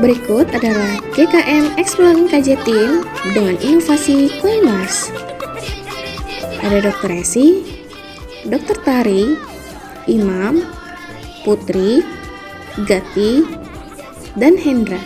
Berikut adalah GKM Exploring KJ Team dengan inovasi Kue Mars. Ada Dr. Esi, Dr. Tari, Imam, Putri, Gati, dan Hendra.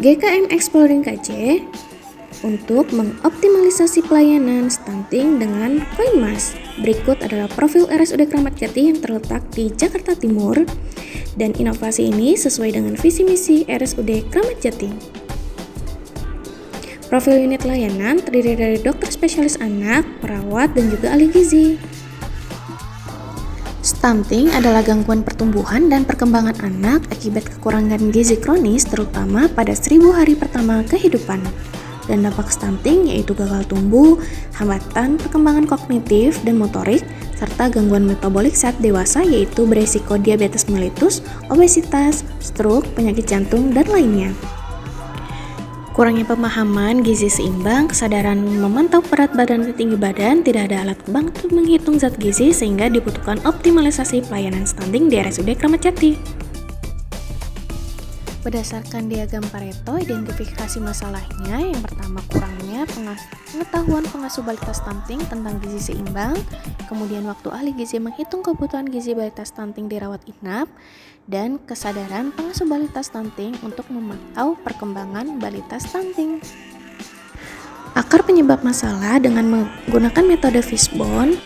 GKM Exploring KJ untuk mengoptimalisasi pelayanan stunting dengan Kue Mars. Berikut adalah profil RSUD Kramat Jati yang terletak di Jakarta Timur, dan inovasi ini sesuai dengan visi misi RSUD Kramat Jati. Profil unit layanan terdiri dari dokter spesialis anak, perawat, dan juga ahli gizi. Stunting adalah gangguan pertumbuhan dan perkembangan anak akibat kekurangan gizi kronis terutama pada 1000 hari pertama kehidupan. Dan dampak stunting yaitu gagal tumbuh, hambatan perkembangan kognitif dan motorik, serta gangguan metabolik saat dewasa yaitu beresiko diabetes mellitus, obesitas, stroke, penyakit jantung, dan lainnya. Kurangnya pemahaman gizi seimbang, kesadaran memantau berat badan dan tinggi badan, tidak ada alat bantu menghitung zat gizi sehingga dibutuhkan optimalisasi pelayanan stunting di RSUD Kramat Jati. Berdasarkan diagram Pareto, identifikasi masalahnya yang pertama kurangnya pengetahuan pengasuh balita stunting tentang gizi seimbang, kemudian waktu ahli gizi menghitung kebutuhan gizi balita stunting dirawat inap, dan kesadaran pengasuh balita stunting untuk memantau perkembangan balita stunting. Akar penyebab masalah dengan menggunakan metode Fishbone.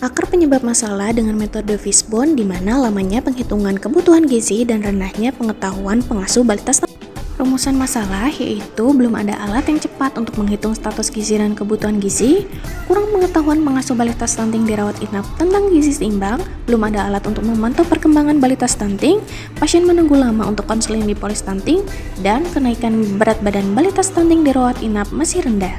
Akar penyebab masalah dengan metode Fishbone di mana lamanya penghitungan kebutuhan gizi dan rendahnya pengetahuan pengasuh balita stunting. Rumusan masalah yaitu belum ada alat yang cepat untuk menghitung status gizi dan kebutuhan gizi, kurang pengetahuan pengasuh balita stunting dirawat inap tentang gizi seimbang, belum ada alat untuk memantau perkembangan balita stunting, pasien menunggu lama untuk konseling di polistunting, dan kenaikan berat badan balita stunting dirawat inap masih rendah.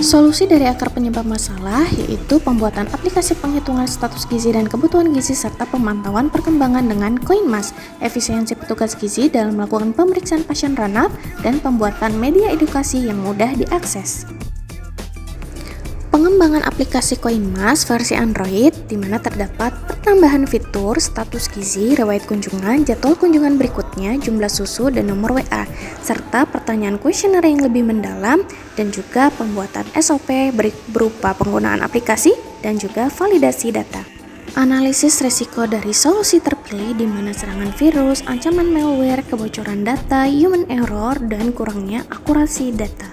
Solusi dari akar penyebab masalah yaitu pembuatan aplikasi penghitungan status gizi dan kebutuhan gizi serta pemantauan perkembangan dengan Kue Mars, efisiensi petugas gizi dalam melakukan pemeriksaan pasien ranap, dan pembuatan media edukasi yang mudah diakses. Pengembangan aplikasi Kue Mars versi Android di mana terdapat penambahan fitur status gizi, riwayat kunjungan, jadwal kunjungan berikutnya, jumlah susu, dan nomor WA, serta pertanyaan kuesioner yang lebih mendalam, dan juga pembuatan SOP berupa penggunaan aplikasi dan juga validasi data. Analisis resiko dari solusi terpilih di mana serangan virus, ancaman malware, kebocoran data, human error, dan kurangnya akurasi data.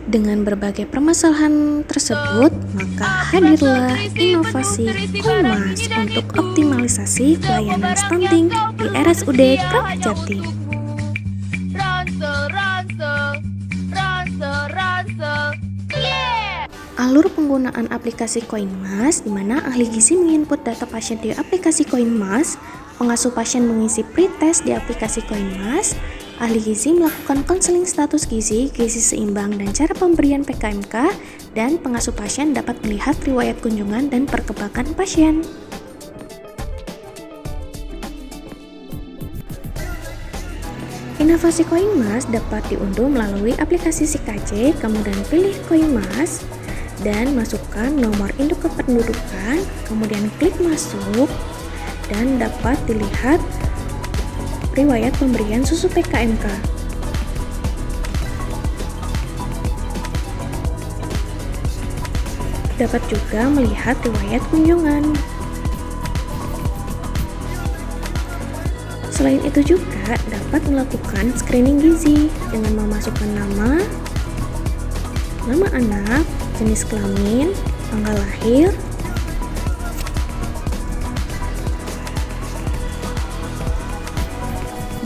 Dengan berbagai permasalahan tersebut, maka hadirlah inovasi Kue Mars untuk optimalisasi pelayanan stunting di RSUD Kramat Jati. Alur penggunaan aplikasi Kue Mars di mana ahli gizi menginput data pasien di aplikasi Kue Mars, pengasuh pasien mengisi pretest di aplikasi Kue Mars, ahli gizi melakukan konseling status gizi, gizi seimbang, dan cara pemberian PKMK, dan pengasuh pasien dapat melihat riwayat kunjungan dan perkembangan pasien. Inovasi Kue Mars dapat diunduh melalui aplikasi SIKJ, kemudian pilih Kue Mars, dan masukkan nomor induk kependudukan, kemudian klik masuk, dan dapat dilihat riwayat pemberian susu PKMK. Dapat juga melihat riwayat kunjungan. Selain itu juga dapat melakukan screening gizi dengan memasukkan nama anak, jenis kelamin, tanggal lahir,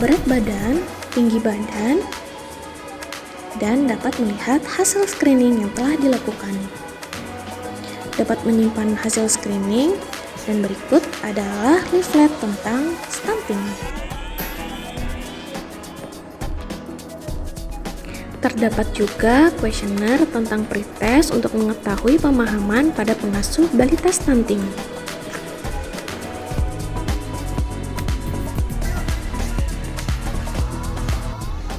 berat badan, tinggi badan, dan dapat melihat hasil screening yang telah dilakukan. Dapat menyimpan hasil screening, dan berikut adalah leaflet tentang stunting. Terdapat juga kuesioner tentang pretest untuk mengetahui pemahaman pada pengasuh balita stunting.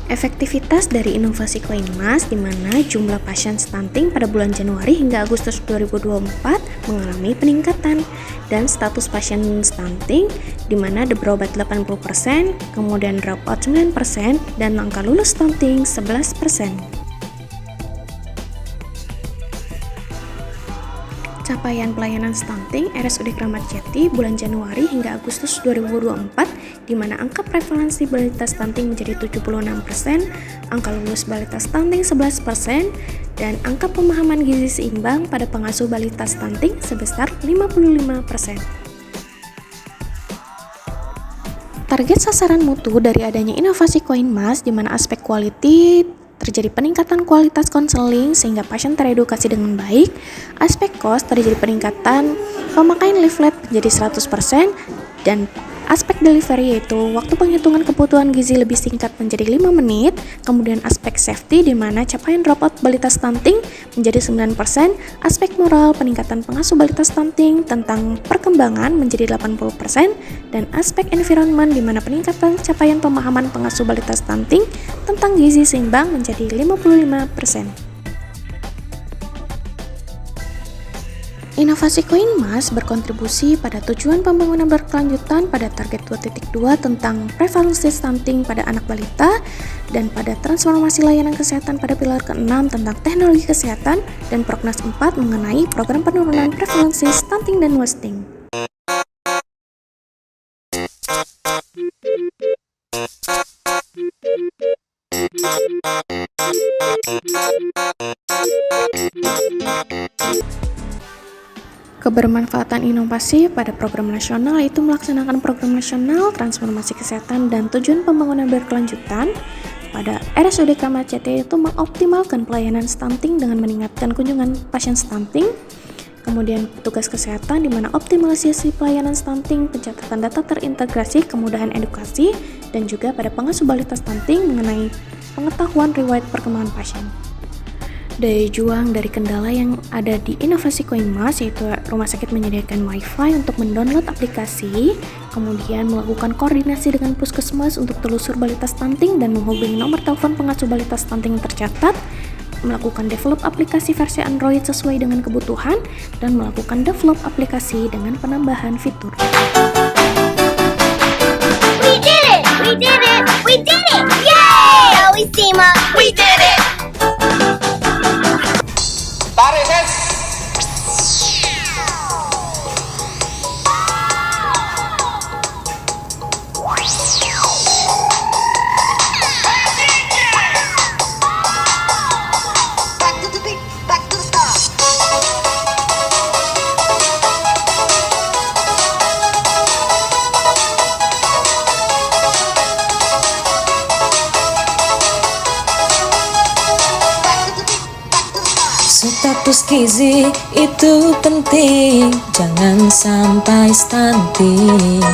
Efektivitas dari inovasi Koinmas di mana jumlah pasien stunting pada bulan Januari hingga Agustus 2024 mengalami peningkatan, dan status pasien stunting di mana berobat 80%, kemudian dropout 9%, dan angka lulus stunting 11%. Capaian pelayanan stunting RSUD Kramat Jati bulan Januari hingga Agustus 2024 di mana angka prevalensi balita stunting menjadi 76%, angka lulus balita stunting 11%, dan angka pemahaman gizi seimbang pada pengasuh balita stunting sebesar 55%. Target sasaran mutu dari adanya inovasi Koinmas di mana aspek quality terjadi peningkatan kualitas konseling sehingga pasien teredukasi dengan baik. Aspek cost terjadi peningkatan pemakaian leaflet menjadi 100%, dan aspek delivery yaitu waktu penghitungan kebutuhan gizi lebih singkat menjadi 5 menit. Kemudian aspek safety di mana capaian dropout balita stunting menjadi 9%, aspek moral peningkatan pengasuh balita stunting tentang perkembangan menjadi 80%, dan aspek environment di mana peningkatan capaian pemahaman pengasuh balita stunting tentang gizi seimbang menjadi 55%. Inovasi Koinmas berkontribusi pada tujuan pembangunan berkelanjutan pada target 2.2 tentang prevalensi stunting pada anak balita, dan pada transformasi layanan kesehatan pada pilar ke-6 tentang teknologi kesehatan, dan Prognas 4 mengenai program penurunan prevalensi stunting dan wasting. Kebermanfaatan inovasi pada program nasional yaitu melaksanakan program nasional transformasi kesehatan dan tujuan pembangunan berkelanjutan pada RSUD Kramat Jati, yaitu mengoptimalkan pelayanan stunting dengan meningkatkan kunjungan pasien stunting. Kemudian petugas kesehatan di mana optimalisasi pelayanan stunting, pencatatan data terintegrasi, kemudahan edukasi, dan juga pada pengasuh balita stunting mengenai pengetahuan riwayat perkembangan pasien. Daya juang dari kendala yang ada di inovasi Koinmas yaitu rumah sakit menyediakan wifi untuk mendownload aplikasi, kemudian melakukan koordinasi dengan puskesmas untuk telusur balita stunting dan menghubungi nomor telepon pengasuh balita stunting yang tercatat, melakukan develop aplikasi versi Android sesuai dengan kebutuhan, dan melakukan develop aplikasi dengan penambahan fitur. We did it! We did it! We did it! Yay! Bellissima! We did it! Tarik, Ses. Back to the beat, back to the start. Status gizi itu penting, jangan sampai stunting.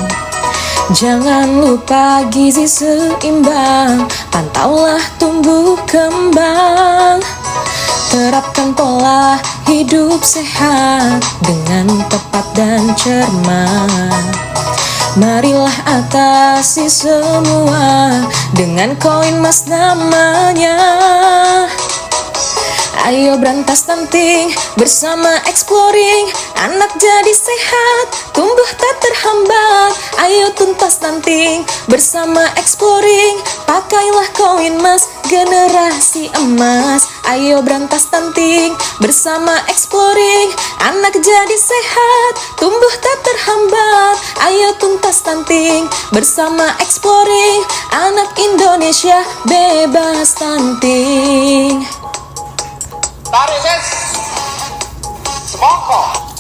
Jangan lupa gizi seimbang, pantaulah tumbuh kembang. Terapkan pola hidup sehat dengan tepat dan cermat. Marilah atasi semua dengan Koinmas namanya. Ayo berantas stunting bersama exploring, anak jadi sehat, tumbuh tak terhambat. Ayo tuntas stunting bersama exploring, pakailah Koinmas generasi emas. Ayo berantas stunting bersama exploring, anak jadi sehat, tumbuh tak terhambat. Ayo tuntas stunting bersama exploring, anak Indonesia bebas stunting. Tarik, Ses. Semongko.